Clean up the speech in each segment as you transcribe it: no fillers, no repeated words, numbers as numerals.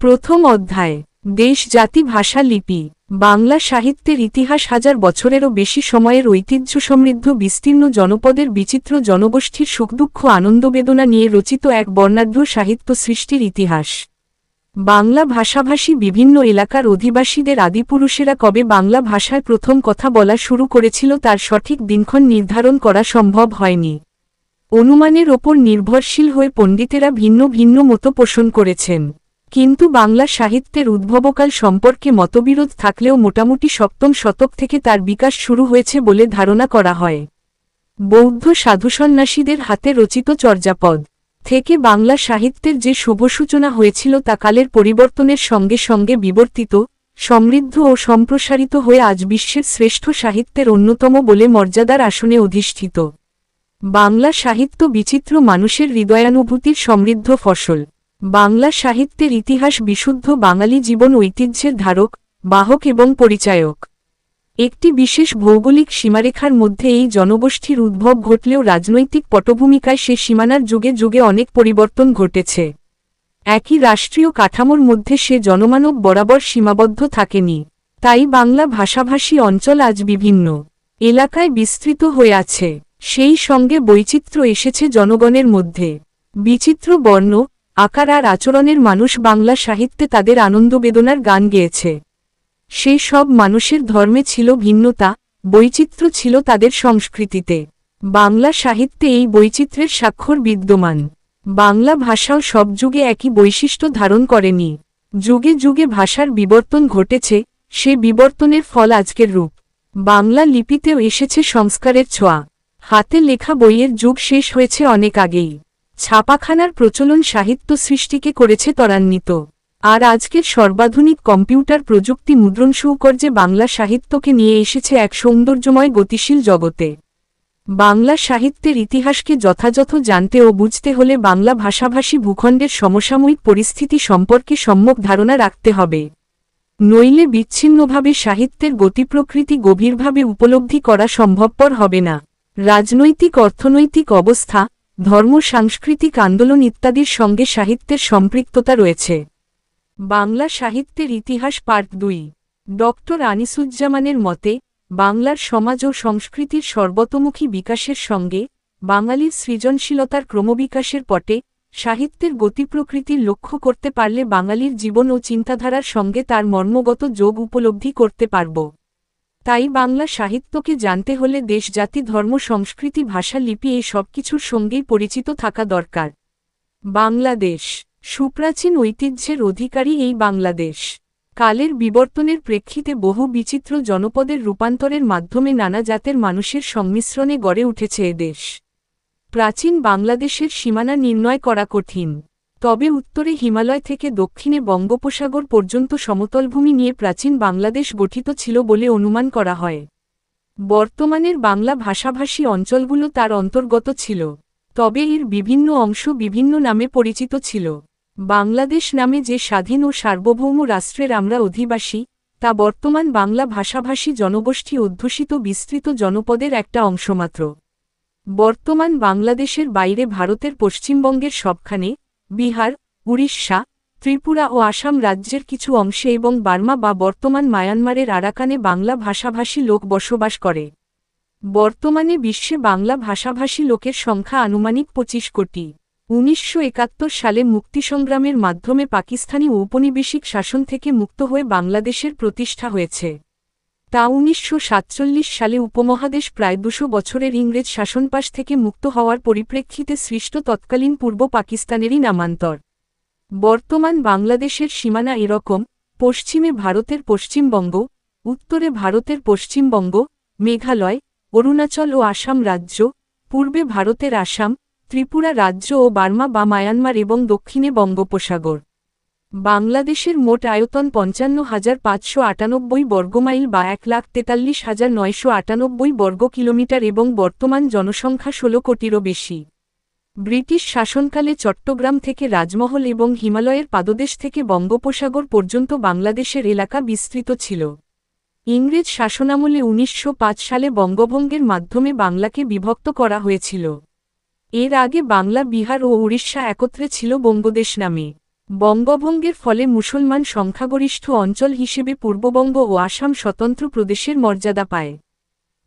প্রথম অধ্যায়, দেশ জাতি ভাষা লিপি। বাংলা সাহিত্যের ইতিহাস হাজার বছরেরও বেশি সময়ের ঐতিহ্য সমৃদ্ধ বিস্তীর্ণ জনপদের বিচিত্র জনগোষ্ঠীর সুখদুঃখ আনন্দবেদনা নিয়ে রচিত এক বর্ণাঢ্য সাহিত্য সৃষ্টির ইতিহাস। বাংলা ভাষাভাষী বিভিন্ন এলাকার অধিবাসীদের আদিপুরুষেরা কবে বাংলা ভাষায় প্রথম কথা বলা শুরু করেছিল তার সঠিক দিনক্ষণ নির্ধারণ করা সম্ভব হয়নি। অনুমানের ওপর নির্ভরশীল হয়ে পণ্ডিতেরা ভিন্ন ভিন্ন মত পোষণ করেছেন। কিন্তু বাংলা সাহিত্যের উদ্ভবকাল সম্পর্কে মতবিরোধ থাকলেও মোটামুটি সপ্তম শতক থেকে তার বিকাশ শুরু হয়েছে বলে ধারণা করা হয়। বৌদ্ধ সাধুসন্ন্যাসীদের হাতে রচিত চর্যাপদ থেকে বাংলা সাহিত্যের যে শুভ সূচনা হয়েছিল তা কালের পরিবর্তনের সঙ্গে সঙ্গে বিবর্তিত, সমৃদ্ধ ও সম্প্রসারিত হয়ে আজ বিশ্বের শ্রেষ্ঠ সাহিত্যের অন্যতম বলে মর্যাদার আসনে অধিষ্ঠিত। বাংলা সাহিত্য বিচিত্র মানুষের হৃদয়ানুভূতির সমৃদ্ধ ফসল। বাংলা সাহিত্যের ইতিহাস বিশুদ্ধ বাঙালি জীবন ঐতিহ্যের ধারক, বাহক এবং পরিচায়ক। একটি বিশেষ ভৌগোলিক সীমারেখার মধ্যে এই জনগোষ্ঠীর উদ্ভব ঘটলেও রাজনৈতিক পটভূমিকায় সে সীমানার যুগে যুগে অনেক পরিবর্তন ঘটেছে। একই রাষ্ট্রীয় কাঠামোর মধ্যে সে জনমানব বরাবর সীমাবদ্ধ থাকেনি। তাই বাংলা ভাষাভাষী অঞ্চল আজ বিভিন্ন এলাকায় বিস্তৃত হয়ে আছে। সেই সঙ্গে বৈচিত্র্য এসেছে জনগণের মধ্যে। বিচিত্র বর্ণ, আকার আর আচরণের মানুষ বাংলা সাহিত্যে তাদের আনন্দবেদনার গান গেয়েছে। সেই সব মানুষের ধর্মে ছিল ভিন্নতা, বৈচিত্র্য ছিল তাদের সংস্কৃতিতে। বাংলা সাহিত্যে এই বৈচিত্র্যের স্বাক্ষর বিদ্যমান। বাংলা ভাষাও সব যুগে একই বৈশিষ্ট্য ধারণ করেনি। যুগে যুগে ভাষার বিবর্তন ঘটেছে, সে বিবর্তনের ফল আজকের রূপ। বাংলা লিপিতেও এসেছে সংস্কারের ছোঁয়া। হাতে লেখা বইয়ের যুগ শেষ হয়েছে অনেক আগেই। ছাপাখানার প্রচলন সাহিত্য সৃষ্টিকে করেছে ত্বরান্বিত। আর আজকের সর্বাধুনিক কম্পিউটার প্রযুক্তি মুদ্রণ সৌকর্যে বাংলা সাহিত্যকে নিয়ে এসেছে এক সৌন্দর্যময় গতিশীল জগতে। বাংলা সাহিত্যের ইতিহাসকে যথাযথ জানতে ও বুঝতে হলে বাংলা ভাষাভাষী ভূখণ্ডের সমসাময়িক পরিস্থিতি সম্পর্কে সম্যক ধারণা রাখতে হবে। নইলে বিচ্ছিন্নভাবে সাহিত্যের গতিপ্রকৃতি গভীরভাবে উপলব্ধি করা সম্ভবপর হবে না। রাজনৈতিক অর্থনৈতিক অবস্থা, ধর্ম সাংস্কৃতিক আন্দোলন ইত্যাদির সঙ্গে সাহিত্যের সম্পৃক্ততা রয়েছে। বাংলা সাহিত্যের ইতিহাস পার্ট 2। ডক্টর আনিসুজ্জামানের মতে, বাংলার সমাজ ও সংস্কৃতির সর্বতোমুখী বিকাশের সঙ্গে বাঙালির সৃজনশীলতার ক্রমবিকাশের পটে সাহিত্যের গতিপ্রকৃতির লক্ষ্য করতে পারলে বাঙালির জীবন ও চিন্তাধারার সঙ্গে তার মর্মগত যোগ উপলব্ধি করতে পারব। তাই বাংলা সাহিত্যকে জানতে হলে দেশ জাতি ধর্ম সংস্কৃতি ভাষা লিপি এই সবকিছুর সঙ্গেই পরিচিত থাকা দরকার। বাংলাদেশ সুপ্রাচীন ঐতিহ্যের অধিকারী এই বাংলাদেশ কালের বিবর্তনের প্রেক্ষিতে বহু বিচিত্র জনপদের রূপান্তরের মাধ্যমে নানা জাতের মানুষের সংমিশ্রণে গড়ে উঠেছে এদেশ। প্রাচীন বাংলাদেশের সীমানা নির্ণয় করা কঠিন। তবে উত্তরে হিমালয় থেকে দক্ষিণে বঙ্গোপসাগর পর্যন্ত সমতলভূমি নিয়ে প্রাচীন বাংলাদেশ গঠিত ছিল বলে অনুমান করা হয়। বর্তমানের বাংলা ভাষাভাষী অঞ্চলগুলো তার অন্তর্গত ছিল। তবে এর বিভিন্ন অংশ বিভিন্ন নামে পরিচিত ছিল। বাংলাদেশ নামে যে স্বাধীন ও সার্বভৌম রাষ্ট্রের আমরা অধিবাসী, তা বর্তমান বাংলা ভাষাভাষী জনগোষ্ঠী অধ্যুষিত বিস্তৃত জনপদের একটা অংশমাত্র। বর্তমান বাংলাদেশের বাইরে ভারতের পশ্চিমবঙ্গের সবখানে, বিহার, উড়িষ্যা, ত্রিপুরা ও আসাম রাজ্যের কিছু অংশে এবং বার্মা বা বর্তমান মায়ানমারের আরাকানে বাংলা ভাষাভাষী লোক বসবাস করে। বর্তমানে বিশ্বে বাংলা ভাষাভাষী লোকের সংখ্যা আনুমানিক 25 কোটি। 1971 সালে মুক্তিসংগ্রামের মাধ্যমে পাকিস্তানি ঔপনিবেশিক শাসন থেকে মুক্ত হয়ে বাংলাদেশের প্রতিষ্ঠা হয়েছে। তা 1947 সালে উপমহাদেশ প্রায় 200 বছরের ইংরেজ শাসনপাশ থেকে মুক্ত হওয়ার পরিপ্রেক্ষিতে সৃষ্ট তৎকালীন পূর্ব পাকিস্তানেরই নামান্তর। বর্তমান বাংলাদেশের সীমানা এরকম: পশ্চিমে ভারতের পশ্চিমবঙ্গ, উত্তরে ভারতের পশ্চিমবঙ্গ, মেঘালয়, অরুণাচল ও আসাম রাজ্য, পূর্বে ভারতের আসাম, ত্রিপুরা রাজ্য ও বার্মা বা মায়ানমার এবং দক্ষিণে বঙ্গোপসাগর। বাংলাদেশের মোট আয়তন 55,598 বর্গমাইল বা 1,43,998 বর্গ কিলোমিটার এবং বর্তমান জনসংখ্যা 16 কোটিরও বেশি। ব্রিটিশ শাসনকালে চট্টগ্রাম থেকে রাজমহল এবং হিমালয়ের পাদদেশ থেকে বঙ্গোপসাগর পর্যন্ত বাংলাদেশের এলাকা বিস্তৃত ছিল। ইংরেজ শাসনামলে 1905 সালে বঙ্গভঙ্গের মাধ্যমে বাংলাকে বিভক্ত করা হয়েছিল। এর আগে বাংলা বিহার ও উড়িষ্যা একত্রে ছিল বঙ্গদেশ নামে। বঙ্গভঙ্গের ফলে মুসলমান সংখ্যাগরিষ্ঠ অঞ্চল হিসেবে পূর্ববঙ্গ ও আসাম স্বতন্ত্র প্রদেশের মর্যাদা পায়।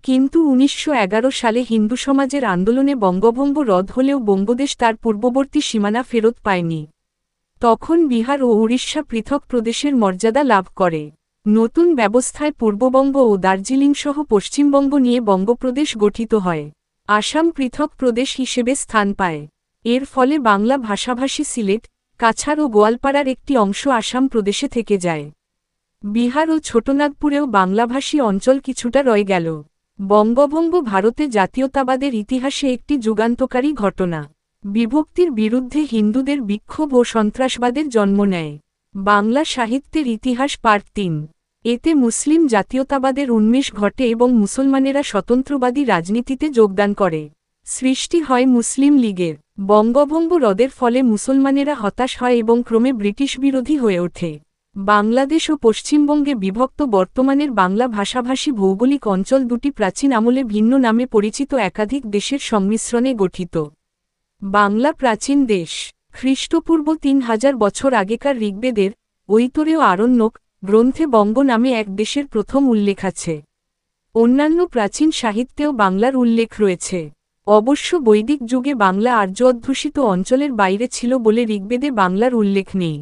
কিন্তু ১৯১১ সালে হিন্দু সমাজের আন্দোলনে বঙ্গভঙ্গ রদ হলেও বঙ্গদেশ তার পূর্ববর্তী সীমানা ফেরত পায়নি। তখন বিহার ও উড়িষ্যা পৃথক প্রদেশের মর্যাদা লাভ করে। নতুন ব্যবস্থায় পূর্ববঙ্গ ও দার্জিলিং সহ পশ্চিমবঙ্গ নিয়ে বঙ্গপ্রদেশ গঠিত হয়। আসাম পৃথক প্রদেশ হিসেবে স্থান পায়। এর ফলে বাংলা ভাষাভাষী সিলেট, কাছাড় ও গোয়ালপাড়ার একটি অংশ আসাম প্রদেশে থেকে যায়। বিহার ও ছোটনাগপুরেও বাংলাভাষী অঞ্চল কিছুটা রয়ে গেল। বঙ্গভঙ্গ ভারতে জাতীয়তাবাদের ইতিহাসে একটি যুগান্তকারী ঘটনা। বিভক্তির বিরুদ্ধে হিন্দুদের বিক্ষোভ ও সন্ত্রাসবাদের জন্ম নেয়। বাংলা সাহিত্যের ইতিহাস পার্ট ৩। এতে মুসলিম জাতীয়তাবাদের উন্মেষ ঘটে এবং মুসলমানেরা স্বতন্ত্রবাদী রাজনীতিতে যোগদান করে। সৃষ্টি হয় মুসলিম লীগের। বঙ্গভঙ্গ রদের ফলে মুসলমানেরা হতাশ হয় এবং ক্রমে ব্রিটিশ বিরোধী হয়ে ওঠে। বাংলাদেশ ও পশ্চিমবঙ্গে বিভক্ত বর্তমানের বাংলা ভাষাভাষী ভৌগোলিক অঞ্চল দুটি প্রাচীন আমলে ভিন্ন নামে পরিচিত একাধিক দেশের সংমিশ্রণে গঠিত। বাংলা প্রাচীন দেশ। খ্রিস্টপূর্ব ৩০০০ বছর আগেকার ঋগ্বেদের ঐতরেয় আরণ্যক গ্রন্থে বঙ্গ নামে এক দেশের প্রথম উল্লেখ আছে। অন্যান্য প্রাচীন সাহিত্যেও বাংলার উল্লেখ রয়েছে। অবশ্য বৈদিক যুগে বাংলা আর্য অধ্যুষিত অঞ্চলের বাইরে ছিল বলে ঋগ্বেদে বাংলার উল্লেখ নেই।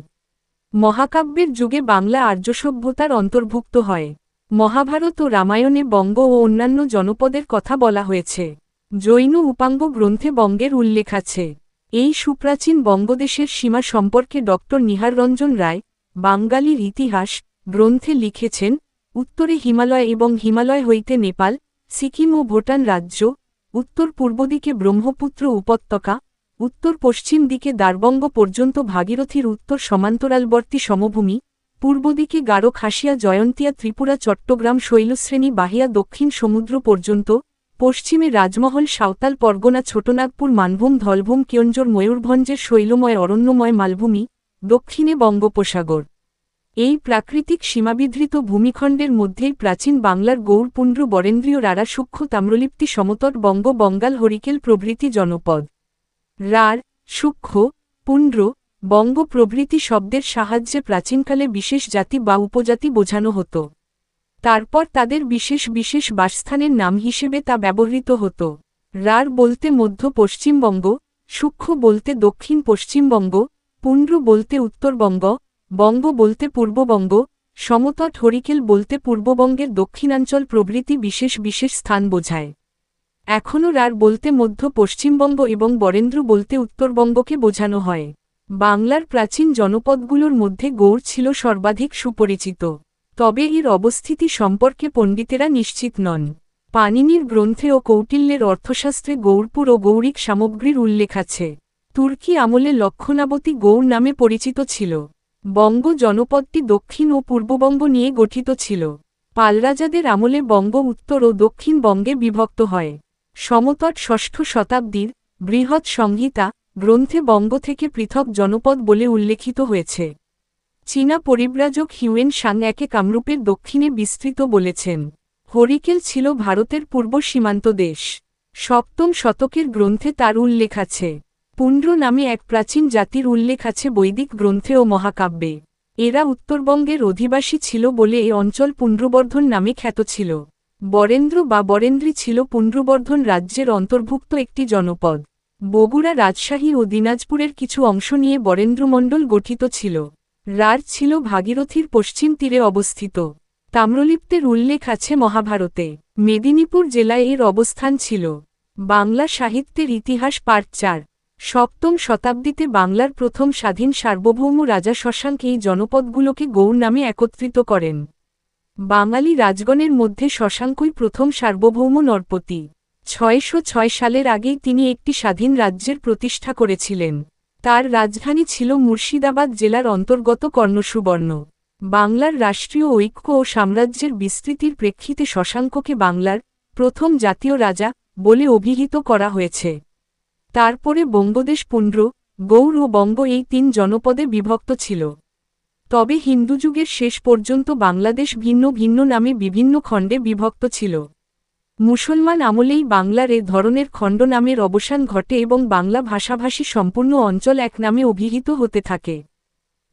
মহাকাব্যের যুগে বাংলা আর্য সভ্যতার অন্তর্ভুক্ত হয়। মহাভারত ও রামায়ণে বঙ্গ ও অন্যান্য জনপদের কথা বলা হয়েছে। জৈন উপাঙ্গ গ্রন্থে বঙ্গের উল্লেখ আছে। এই সুপ্রাচীন বঙ্গদেশের সীমা সম্পর্কে ড. নিহাররঞ্জন রায়, বাঙালির ইতিহাস গ্রন্থে লিখেছেন, উত্তরে হিমালয় এবং হিমালয় হইতে নেপাল, সিকিম ও ভুটান রাজ্য, উত্তর পূর্ব দিকে ব্রহ্মপুত্র উপত্যকা, উত্তর পশ্চিম দিকে দারবঙ্গ পর্যন্ত ভাগীরথীর উত্তর সমান্তরালবর্তী সমভূমি, পূর্ব দিকে গারো খাসিয়া জয়ন্তিয়া ত্রিপুরা চট্টগ্রাম শৈলশ্রেণী বাহিয়া দক্ষিণ সমুদ্র পর্যন্ত, পশ্চিমে রাজমহল সাঁওতাল পরগনা ছোটনাগপুর মানভূম ধলভূম কেওনঝর ময়ূরভঞ্জের শৈলময় অরণ্যময় মালভূমি, দক্ষিণে বঙ্গোপসাগর। এই প্রাকৃতিক সীমাবিধৃত ভূমিখণ্ডের মধ্যেই প্রাচীন বাংলার গৌড়পুন্ড্র বরেন্দ্রীয় রারা সূক্ষ্ম তাম্রলিপ্তি সমতট বঙ্গ বঙ্গাল হরিকেল প্রভৃতি জনপদ। রার, সূক্ষ্ম, পুন্ড্র, বঙ্গ প্রভৃতি শব্দের সাহায্যে প্রাচীনকালে বিশেষ জাতি বা উপজাতি বোঝানো হতো। তারপর তাদের বিশেষ বিশেষ বাসস্থানের নাম হিসেবে তা ব্যবহৃত হতো। রার বলতে মধ্য পশ্চিমবঙ্গ, সূক্ষ্ম বলতে দক্ষিণ পশ্চিমবঙ্গ, পুন্ড্র বলতে উত্তরবঙ্গ, বঙ্গ বলতে পূর্ববঙ্গ, সমতট হরিকেল বলতে পূর্ববঙ্গের দক্ষিণাঞ্চল প্রভৃতি বিশেষ বিশেষ স্থান বোঝায়। এখনও রার বলতে মধ্য পশ্চিমবঙ্গ এবং বরেন্দ্র বলতে উত্তরবঙ্গকে বোঝানো হয়। বাংলার প্রাচীন জনপদগুলোর মধ্যে গৌড় ছিল সর্বাধিক সুপরিচিত। তবে এর অবস্থিতি সম্পর্কে পণ্ডিতেরা নিশ্চিত নন। পাণিনির গ্রন্থে ও কৌটিল্যের অর্থশাস্ত্রে গৌড়পুর ও গৌড়িক সামগ্রীর উল্লেখ আছে। তুর্কি আমলে লক্ষণাবতী গৌড় নামে পরিচিত ছিল। বঙ্গ জনপদটি দক্ষিণ ও পূর্ববঙ্গ নিয়ে গঠিত ছিল। পালরাজাদের আমলে বঙ্গ উত্তর ও দক্ষিণ বঙ্গে বিভক্ত হয়। সমতট ষষ্ঠ শতাব্দীর বৃহৎ সংহিতা গ্রন্থে বঙ্গ থেকে পৃথক জনপদ বলে উল্লেখিত হয়েছে। চীনা পরিব্রাজক হিউয়েন সাং একে কামরূপের দক্ষিণে বিস্তৃত বলেছেন। হরিকেল ছিল ভারতের পূর্ব সীমান্ত দেশ। সপ্তম শতকের গ্রন্থে তার উল্লেখ আছে। পুন্ড্র নামে এক প্রাচীন জাতির উল্লেখ আছে বৈদিক গ্রন্থে ও মহাকাব্যে। এরা উত্তরবঙ্গের অধিবাসী ছিল বলে এ অঞ্চল পুন্ড্রবর্ধন নামে খ্যাত ছিল। বরেন্দ্র বা বরেন্দ্রী ছিল পুন্ড্রবর্ধন রাজ্যের অন্তর্ভুক্ত একটি জনপদ। বগুড়া রাজশাহী ও দিনাজপুরের কিছু অংশ নিয়ে বরেন্দ্রমণ্ডল গঠিত ছিল। রার ছিল ভাগীরথীর পশ্চিম তীরে অবস্থিত। তাম্রলিপ্তের উল্লেখ আছে মহাভারতে। মেদিনীপুর জেলায় এর অবস্থান ছিল। বাংলা সাহিত্যের ইতিহাস পার্ট ৪। সপ্তম শতাব্দীতে বাংলার প্রথম স্বাধীন সার্বভৌম রাজা শশাঙ্ক এই জনপদগুলোকে গৌড় নামে একত্রিত করেন। বাঙালি রাজগণের মধ্যে শশাঙ্কই প্রথম সার্বভৌম নরপতি। ৬০৬ সালের আগেই তিনি একটি স্বাধীন রাজ্যের প্রতিষ্ঠা করেছিলেন। তার রাজধানী ছিল মুর্শিদাবাদ জেলার অন্তর্গত কর্ণসুবর্ণ। বাংলার রাষ্ট্রীয় ঐক্য ও সাম্রাজ্যের বিস্তৃতির প্রেক্ষিতে শশাঙ্ককে বাংলার প্রথম জাতীয় রাজা বলে অভিহিত করা হয়েছে। তারপরে বঙ্গদেশ পুন্ড্র, গৌড় ও বঙ্গ এই ৩ জনপদে বিভক্ত ছিল। তবে হিন্দু যুগের শেষ পর্যন্ত বাংলাদেশ ভিন্ন ভিন্ন নামে বিভিন্ন খণ্ডে বিভক্ত ছিল। মুসলমান আমলেই বাংলার এ ধরনের খণ্ড নামের অবসান ঘটে এবং বাংলা ভাষাভাষী সম্পূর্ণ অঞ্চল এক নামে অভিহিত হতে থাকে।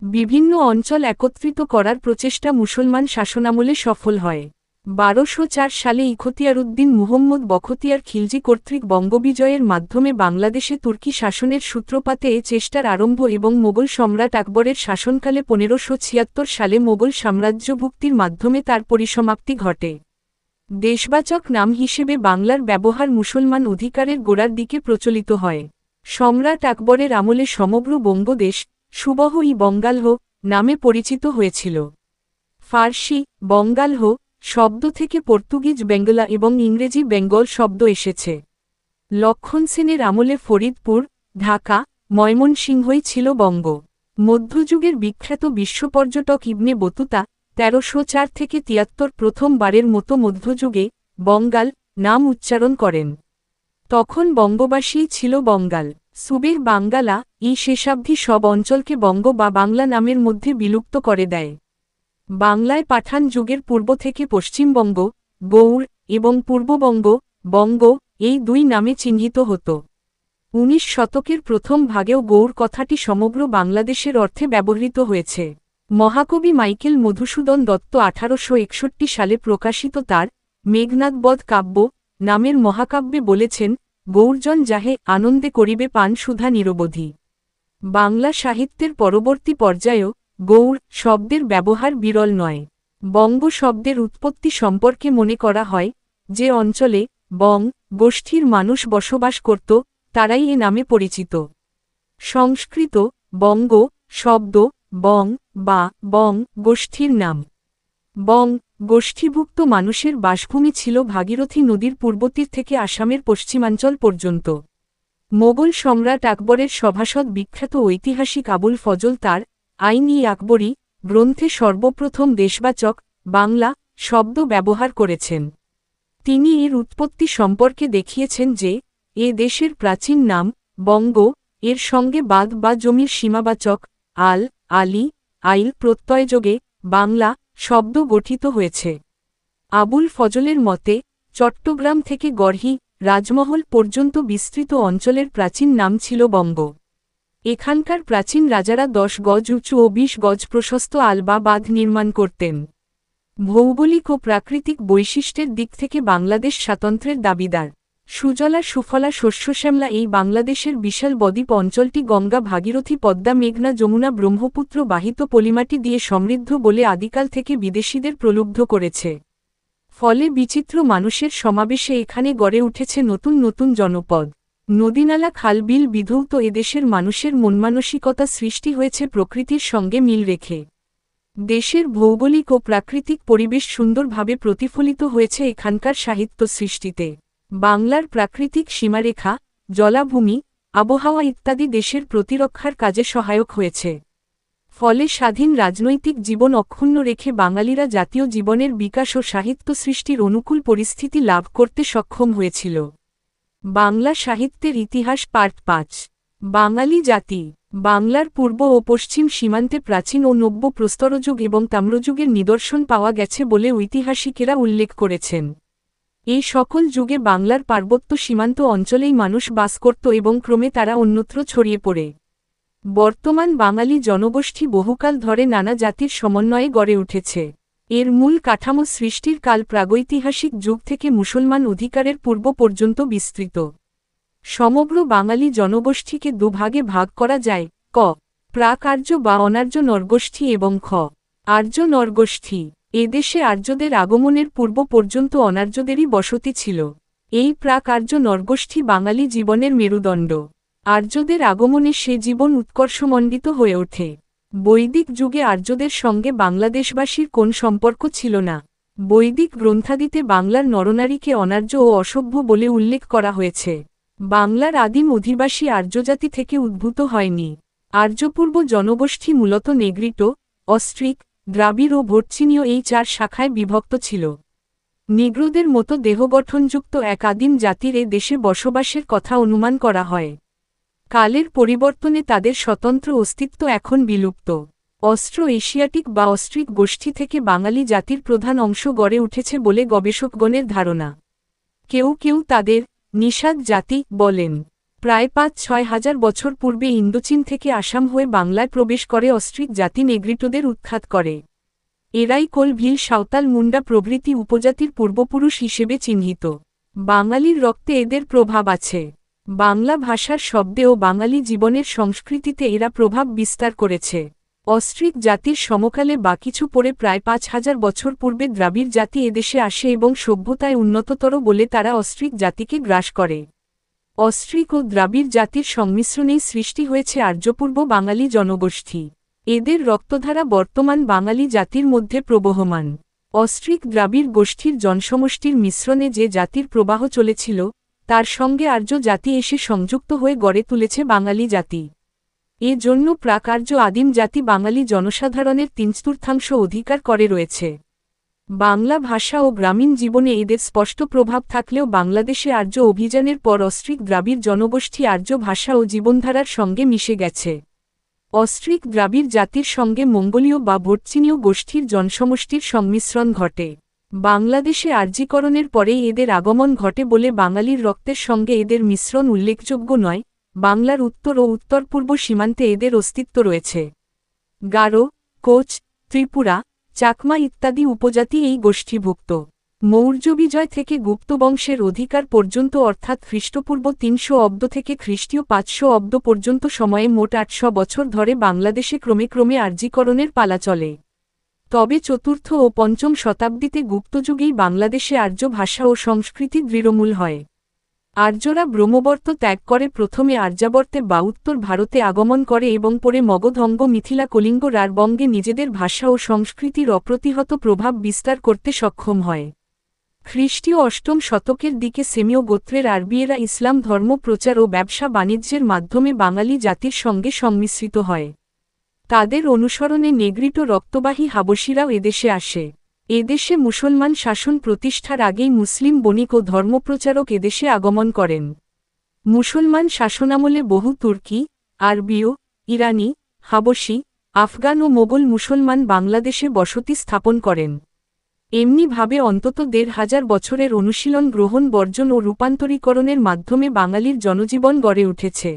বিভিন্ন অঞ্চল একত্রিত করার প্রচেষ্টা মুসলমান শাসনামলে সফল হয়। 1204 সালে ইখতিয়ারউদ্দিন মুহম্মদ বখতিয়ার খিলজি কর্তৃক বঙ্গবিজয়ের মাধ্যমে বাংলাদেশে তুর্কি শাসনের সূত্রপাতে এ চেষ্টার আরম্ভ এবং মোগল সম্রাট আকবরের শাসনকালে 1576 সালে মোগল সাম্রাজ্যভুক্তির মাধ্যমে তার পরিসমাপ্তি ঘটে। দেশবাচক নাম হিসেবে বাংলার ব্যবহার মুসলমান অধিকারের গোড়ার দিকে প্রচলিত হয়। সম্রাট আকবরের আমলে সমগ্র বঙ্গদেশ সুবহ-ই বঙ্গালহ নামে পরিচিত হয়েছিল। ফার্সি বঙ্গালহ শব্দ থেকে পর্তুগিজ বেঙ্গলা এবং ইংরেজি বেঙ্গল শব্দ এসেছে। লক্ষণ সেনের আমলে ফরিদপুর, ঢাকা, ময়মনসিংহই ছিল বঙ্গ। মধ্যযুগের বিখ্যাত বিশ্বপর্যটক ইবনে বতুতা 1304 থেকে 73 প্রথমবারের মতো মধ্যযুগে বঙ্গাল নাম উচ্চারণ করেন। তখন বঙ্গবাসীই ছিল বঙ্গাল। সুবের বাঙ্গালা শেষাবধি সব অঞ্চলকে বঙ্গ বা বাংলা নামের মধ্যে বিলুপ্ত করে দেয়। বাংলায় পাঠান যুগের পূর্ব থেকে পশ্চিমবঙ্গ, গৌড় এবং পূর্ববঙ্গ, বঙ্গ এই দুই নামে চিহ্নিত হতো। 19 শতকের প্রথম ভাগেও গৌড় কথাটি সমগ্র বাংলাদেশের অর্থে ব্যবহৃত হয়েছে। মহাকবি মাইকেল মধুসূদন দত্ত 1861 সালে প্রকাশিত তার মেঘনাদবধ কাব্য নামের মহাকাব্যে বলেছেন, গৌরজন যাহে আনন্দে করিবে পান সুধা নিরবধি। বাংলা সাহিত্যের পরবর্তী পর্যায়েও গৌড় শব্দের ব্যবহার বিরল নয়। বঙ্গ শব্দের উৎপত্তি সম্পর্কে মনে করা হয়, যে অঞ্চলে বং গোষ্ঠীর মানুষ বসবাস করত তারাই এ নামে পরিচিত। সংস্কৃত বঙ্গ শব্দ বং বা বং গোষ্ঠীর নাম। বং গোষ্ঠীভুক্ত মানুষের বাসভূমি ছিল ভাগীরথী নদীর পূর্বতীর থেকে আসামের পশ্চিমাঞ্চল পর্যন্ত। মোগল সম্রাট আকবরের সভাসদ বিখ্যাত ঐতিহাসিক আবুল ফজল তার আইন-ই-আকবরী গ্রন্থে সর্বপ্রথম দেশবাচক বাংলা শব্দ ব্যবহার করেছেন। তিনি এর উৎপত্তি সম্পর্কে দেখিয়েছেন যে, এ দেশের প্রাচীন নাম বঙ্গ, এর সঙ্গে বাঁধ বা জমির সীমাবাচক আল, আলি, আইল প্রত্যয়যোগে বাংলা শব্দ গঠিত হয়েছে। আবুল ফজলের মতে, চট্টগ্রাম থেকে গড়হি, রাজমহল পর্যন্ত বিস্তৃত অঞ্চলের প্রাচীন নাম ছিল বঙ্গ। এখানকার প্রাচীন রাজারা 10 গজ উঁচু ও 20 গজ প্রশস্ত আল বা বাঁধ নির্মাণ করতেন। ভৌগোলিক ও প্রাকৃতিক বৈশিষ্ট্যের দিক থেকে বাংলাদেশ স্বাতন্ত্র্যের দাবিদার। সুজলা সুফলা শস্যশ্যামলা এই বাংলাদেশের বিশাল বদ্বীপ অঞ্চলটি গঙ্গা ভাগীরথী পদ্মা মেঘনা যমুনা ব্রহ্মপুত্র বাহিত পলিমাটি দিয়ে সমৃদ্ধ বলে আদিকাল থেকে বিদেশীদের প্রলুব্ধ করেছে। ফলে বিচিত্র মানুষের সমাবেশে এখানে গড়ে উঠেছে নতুন নতুন জনপদ। নদীনালা খালবিল বিধৌত এদেশের মানুষের মনমানসিকতা সৃষ্টি হয়েছে প্রকৃতির সঙ্গে মিল রেখে। দেশের ভৌগোলিক ও প্রাকৃতিক পরিবেশ সুন্দরভাবে প্রতিফলিত হয়েছে এখানকার সাহিত্য সৃষ্টিতে। বাংলার প্রাকৃতিক সীমারেখা, জলাভূমি, আবহাওয়া ইত্যাদি দেশের প্রতিরক্ষার কাজে সহায়ক হয়েছে। ফলে স্বাধীন রাজনৈতিক জীবন অক্ষুণ্ণ রেখে বাঙালিরা জাতীয় জীবনের বিকাশ ও সাহিত্য সৃষ্টির অনুকূল পরিস্থিতি লাভ করতে সক্ষম হয়েছিল। বাংলা সাহিত্যের ইতিহাস পার্ট 5। বাঙালি জাতি। বাংলার পূর্ব ও পশ্চিম সীমান্তে প্রাচীন ও নব্য প্রস্তরযুগ এবং তাম্রযুগের নিদর্শন পাওয়া গেছে বলে ঐতিহাসিকেরা উল্লেখ করেছেন। এই সকল যুগে বাংলার পার্বত্য সীমান্ত অঞ্চলেই মানুষ বাস করত এবং ক্রমে তারা অন্যত্র ছড়িয়ে পড়ে। বর্তমান বাঙালি জনগোষ্ঠী বহুকাল ধরে নানা জাতির সমন্বয়ে গড়ে উঠেছে। এর মূল কাঠামো সৃষ্টির কাল প্রাগৈতিহাসিক যুগ থেকে মুসলমান অধিকারের পূর্ব পর্যন্ত বিস্তৃত। সমগ্র বাঙালি জনগোষ্ঠীকে দুভাগে ভাগ করা যায়, ক প্রাক আর্য বা অনার্য নরগোষ্ঠী এবং খ আর্য নরগোষ্ঠী। এদেশে আর্যদের আগমনের পূর্ব পর্যন্ত অনার্যদেরই বসতি ছিল। এই প্রাক আর্য নরগোষ্ঠী বাঙালি জীবনের মেরুদণ্ড। আর্যদের আগমনে সে জীবন উৎকর্ষমণ্ডিত হয়ে ওঠে। বৈদিক যুগে আর্যদের সঙ্গে বাংলাদেশবাসীর কোন সম্পর্ক ছিল না। বৈদিক গ্রন্থাদিতে বাংলার নরনারীকে অনার্য ও অসভ্য বলে উল্লেখ করা হয়েছে। বাংলার আদিম অধিবাসী আর্যজাতি থেকে উদ্ভূত হয়নি। আর্যপূর্ব জনগোষ্ঠী মূলত নেগ্রিটো, অস্ট্রিক, দ্রাবিড় ও ভোটচিনীয় এই 4 শাখায় বিভক্ত ছিল। নিগ্রোদের মতো দেহগঠনযুক্ত এক আদিম জাতির এ দেশে বসবাসের কথা অনুমান করা হয়। কালের পরিবর্তনে তাদের স্বতন্ত্র অস্তিত্ব এখন বিলুপ্ত। অস্ট্রো এশিয়াটিক বা অস্ট্রিক গোষ্ঠী থেকে বাঙালি জাতির প্রধান অংশ গড়ে উঠেছে বলে গবেষকগণের ধারণা। কেউ কেউ তাদের নিষাদ জাতি বলেন। প্রায় ৫-৬ হাজার বছর পূর্বে ইন্দোচীন থেকে আসাম হয়ে বাংলায় প্রবেশ করে অস্ট্রিক জাতি নেগ্রিটোদের উৎখাত করে। এরাই কোল, ভিল, সাঁওতাল, মুন্ডা প্রভৃতি উপজাতির পূর্বপুরুষ হিসেবে চিহ্নিত। বাঙালির রক্তে এদের প্রভাব আছে। বাংলা ভাষার শব্দে ও বাঙালি জীবনের সংস্কৃতিতে এরা প্রভাব বিস্তার করেছে। অস্ট্রিক জাতির সমকালে বা কিছু পরে প্রায় ৫,০০০ বছর পূর্বে দ্রাবিড় জাতি এদেশে আসে এবং সভ্যতায় উন্নততর বলে তারা অস্ট্রিক জাতিকে গ্রাস করে। অস্ট্রিক ও দ্রাবিড় জাতির সংমিশ্রণেই সৃষ্টি হয়েছে আর্যপূর্ব বাঙালি জনগোষ্ঠী। এদের রক্তধারা বর্তমান বাঙালি জাতির মধ্যে প্রবহমান। অস্ট্রিক দ্রাবিড় গোষ্ঠীর জনসমষ্টির মিশ্রণে যে জাতির প্রবাহ চলেছিল, তার সঙ্গে আর্য জাতি এসে সংযুক্ত হয়ে গড়ে তুলেছে বাঙালি জাতি। এ জন্য প্রাক আর্য আদিম জাতি বাঙালি জনসাধারণের ৩/৪ অধিকার করে রয়েছে। বাংলা ভাষা ও গ্রামীণ জীবনে এদের স্পষ্ট প্রভাব থাকলেও বাংলাদেশে আর্য অভিযানের পর অস্ট্রিক দ্রাবিড় জনগোষ্ঠী আর্য ভাষা ও জীবনধারার সঙ্গে মিশে গেছে। অস্ট্রিক দ্রাবিড় জাতির সঙ্গে মঙ্গোলীয় বা ভোটচীনীয় গোষ্ঠীর জনসমষ্টির সংমিশ্রণ ঘটে। বাংলাদেশে আর্যীকরণের পরেই এদের আগমন ঘটে বলে বাঙালির রক্তের সঙ্গে এদের মিশ্রণ উল্লেখযোগ্য নয়। বাংলার উত্তর ও উত্তর-পূর্ব সীমান্তে এদের অস্তিত্ব রয়েছে। গারো, কোচ, ত্রিপুরা, চাকমা ইত্যাদি উপজাতি এই গোষ্ঠীভুক্ত। মৌর্য বিজয় থেকে গুপ্ত বংশের অধিকার পর্যন্ত অর্থাৎ খ্রিস্টপূর্ব ৩০০ অব্দ থেকে খ্রিস্টীয় ৫০০ অব্দ পর্যন্ত সময়ে মোট ৮০০ বছর ধরে বাংলাদেশে ক্রমে ক্রমে আর্যীকরণের পালা চলে। তবে চতুর্থ ও পঞ্চম শতাব্দীতে গুপ্তযুগেই বাংলাদেশে আর্য ভাষা ও সংস্কৃতি দৃঢ়মূল হয়। আর্যরা ব্রহ্মবর্ত ত্যাগ করে প্রথমে আর্যাবর্তে বা উত্তর ভারতে আগমন করে এবং পরে মগধ, অঙ্গ, মিথিলা, কলিঙ্গ, রাঢ়বঙ্গে নিজেদের ভাষা ও সংস্কৃতির অপ্রতিহত প্রভাব বিস্তার করতে সক্ষম হয়। খ্রিস্টীয় অষ্টম শতকের দিকে সেমীয় গোত্রের আরবীয়েরা ইসলাম ধর্ম প্রচার ও ব্যবসা বাণিজ্যের মাধ্যমে বাঙালি জাতির সঙ্গে সংমিশ্রিত হয়। তাদের অনুসরণে নেগ্রিটো রক্তবাহী হাবশিরাও এদেশে আসে। এদেশে মুসলমান শাসন প্রতিষ্ঠার আগেই মুসলিম বণিক ও ধর্মপ্রচারক এদেশে আগমন করেন। মুসলমান শাসনামলে বহু তুর্কি, আরবীয়, ইরানি, হাবশি, আফগান ও মোগল মুসলমান বাংলাদেশে বসতি স্থাপন করেন। এমনিভাবে অন্তত ১৫০০ বছরের অনুশীলন, গ্রহণ, বর্জন ও রূপান্তরীকরণের মাধ্যমে বাঙালির জনজীবন গড়ে উঠেছে।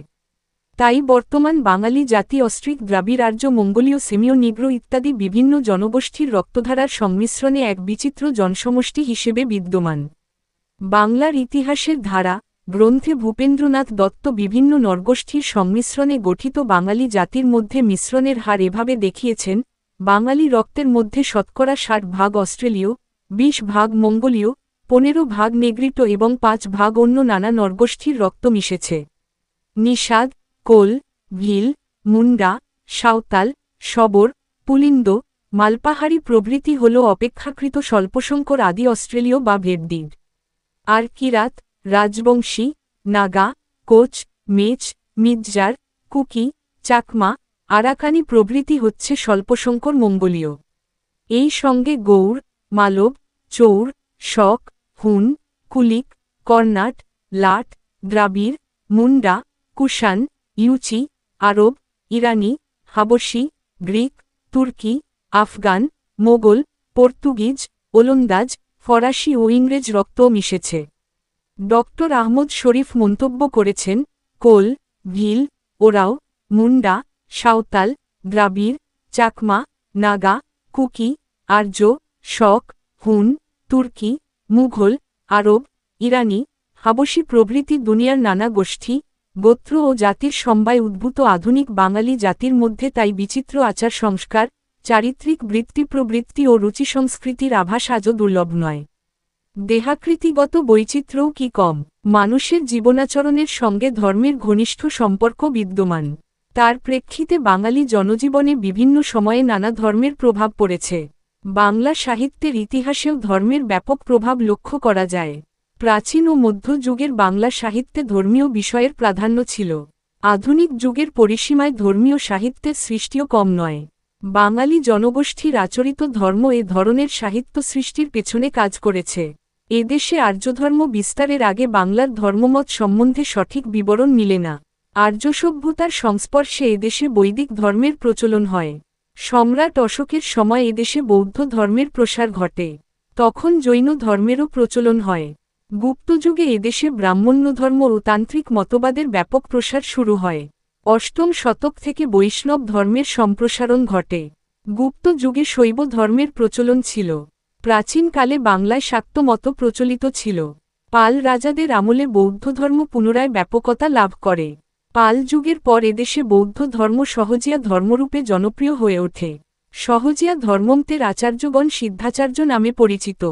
তাই বর্তমান বাঙালি জাতি অস্ট্রিক, দ্রাবিড়, আর্য, মঙ্গোলীয়, সেমীয়, নিগ্রো ইত্যাদি বিভিন্ন জনগোষ্ঠীর রক্তধারার সংমিশ্রণে এক বিচিত্র জনসমষ্টি হিসেবে বিদ্যমান। বাংলার ইতিহাসের ধারা গ্রন্থে ভূপেন্দ্রনাথ দত্ত বিভিন্ন নরগোষ্ঠীর সংমিশ্রণে গঠিত বাঙালি জাতির মধ্যে মিশ্রণের হার এভাবে দেখিয়েছেন: বাঙালি রক্তের মধ্যে শতকরা ৬০% অস্ট্রেলীয়, ২০% মঙ্গোলীয়, ১৫% নেগ্রিটো এবং ৫% অন্য নানা নরগোষ্ঠীর রক্ত মিশেছে। নিষাদ, কোল, ভিল, মুন্ডা, সাঁওতাল, শবর, পুলিন্দ, মালপাহাড়ি প্রভৃতি হল অপেক্ষাকৃত স্বল্পসংখ্যক আদি অস্ট্রেলীয় বা ভেড়দিড। আর কিরাত, রাজবংশী, নাগা, কোচ, মেচ, মিজ্জার, কুকি, চাকমা, আরাকানি প্রভৃতি হচ্ছে স্বল্পসংখ্যক মঙ্গোলীয়। এই সঙ্গে গৌড়, মালব, চৌর, শক, হুন, কুলিক, কর্ণাট, লাট, দ্রাবিড়, মুন্ডা, কুষাণ, ইউচি, আরব, ইরানি, হাবশি, গ্রিক, তুর্কি, আফগান, মোগল, পর্তুগিজ, ওলন্দাজ, ফরাসি ও ইংরেজ রক্তও মিশেছে। ড. আহমদ শরীফ মন্তব্য করেছেন, কোল, ভিল, ওরাও, মুন্ডা, সাঁওতাল, দ্রাবিড়, চাকমা, নাগা, কুকি, আর্য, শক, হুন, তুর্কি, মুঘল, আরব, ইরানি, হাবশি প্রভৃতি দুনিয়ার নানা গোষ্ঠী, গোত্র ও জাতির সমবায় উদ্ভূত আধুনিক বাঙালি জাতির মধ্যে তাই বিচিত্র আচার সংস্কার, চারিত্রিক বৃত্তি, প্রবৃত্তি ও রুচি সংস্কৃতির আভাস আজও দুর্লভ নয়। দেহাকৃতিগত বৈচিত্র্যও কি কম? মানুষের জীবনাচরণের সঙ্গে ধর্মের ঘনিষ্ঠ সম্পর্ক বিদ্যমান। তার প্রেক্ষিতে বাঙালি জনজীবনে বিভিন্ন সময়ে নানা ধর্মের প্রভাব পড়েছে। বাংলা সাহিত্যের ইতিহাসেও ধর্মের ব্যাপক প্রভাব লক্ষ্য করা যায়। প্রাচীন ও মধ্যযুগের বাংলা সাহিত্যে ধর্মীয় বিষয়ের প্রাধান্য ছিল। আধুনিক যুগের পরিসীমায় ধর্মীয় সাহিত্যের সৃষ্টিও কম নয়। বাঙালি জনগোষ্ঠীর আচরিত ধর্ম এ ধরনের সাহিত্য সৃষ্টির পেছনে কাজ করেছে। এদেশে আর্যধর্ম বিস্তারের আগে বাংলার ধর্মমত সম্বন্ধে সঠিক বিবরণ মিলে না। আর্য সভ্যতার সংস্পর্শে এদেশে বৈদিক ধর্মের প্রচলন হয়। সম্রাট অশোকের সময় এদেশে বৌদ্ধ ধর্মের প্রসার ঘটে। তখন জৈন ধর্মেরও প্রচলন হয়। গুপ্তযুগে এদেশে ব্রাহ্মণ্যধর্ম ও তান্ত্রিক মতবাদের ব্যাপক প্রসার শুরু হয়। অষ্টম শতক থেকে বৈষ্ণব ধর্মের সম্প্রসারণ ঘটে। গুপ্ত যুগে শৈব ধর্মের প্রচলন ছিল। প্রাচীনকালে বাংলায় শাক্ত মত প্রচলিত ছিল। পাল রাজাদের আমলে বৌদ্ধ ধর্ম পুনরায় ব্যাপকতা লাভ করে। পাল যুগের পর এদেশে বৌদ্ধ ধর্ম সহজিয়া ধর্মরূপে জনপ্রিয় হয়ে ওঠে। সহজিয়া ধর্মমতের আচার্যগণ সিদ্ধাচার্য নামে পরিচিত।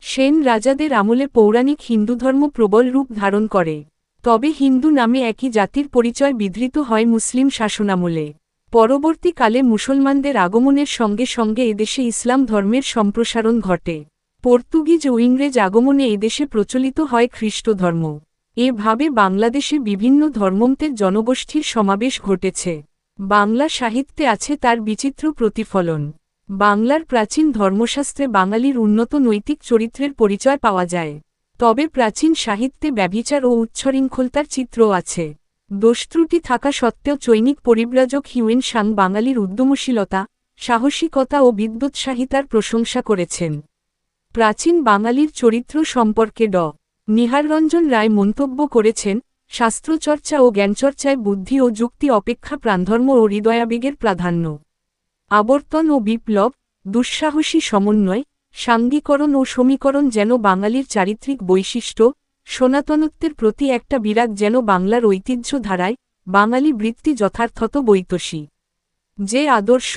সেন রাজাদের আমলে পৌরাণিক হিন্দু ধর্ম প্রবল রূপ ধারণ করে। তবে হিন্দু নামে একই জাতির পরিচয় বিধৃত হয় মুসলিম শাসনামলে। পরবর্তীকালে মুসলমানদের আগমনের সঙ্গে সঙ্গে এদেশে ইসলাম ধর্মের সম্প্রসারণ ঘটে। পর্তুগিজ ও ইংরেজ আগমনে এদেশে প্রচলিত হয় খ্রিস্ট ধর্ম। এভাবে বাংলাদেশে বিভিন্ন ধর্মমতের জনগোষ্ঠীর সমাবেশ ঘটেছে। বাংলা সাহিত্যে আছে তার বিচিত্র প্রতিফলন। বাংলার প্রাচীন ধর্মশাস্ত্রে বাঙালির উন্নত নৈতিক চরিত্রের পরিচয় পাওয়া যায়। তবে প্রাচীন সাহিত্যে ব্যভিচার ও উচ্ছৃঙ্খলতার চিত্রও আছে। দোষত্রুটি থাকা সত্ত্বেও চৈনিক পরিব্রাজক হিউয়েন সাং বাঙালির উদ্যমশীলতা, সাহসিকতা ও বিদ্যোৎসাহিতার প্রশংসা করেছেন। প্রাচীন বাঙালির চরিত্র সম্পর্কে ড. নিহাররঞ্জন রায় মন্তব্য করেছেন, শাস্ত্রচর্চা ও জ্ঞানচর্চায় বুদ্ধি ও যুক্তি অপেক্ষা প্রাণধর্ম ও হৃদয়াবেগের প্রাধান্য। আবর্তন ও বিপ্লব, দুঃসাহসী সমন্বয়, সাঙ্গীকরণ ও সমীকরণ যেন বাঙালির চারিত্রিক বৈশিষ্ট্য। সনাতনত্বের প্রতি একটা বিরাগ যেন বাংলার ঐতিহ্য ধারায়, বাঙালি বৃত্তি যথার্থত বৈতোষী। যে আদর্শ,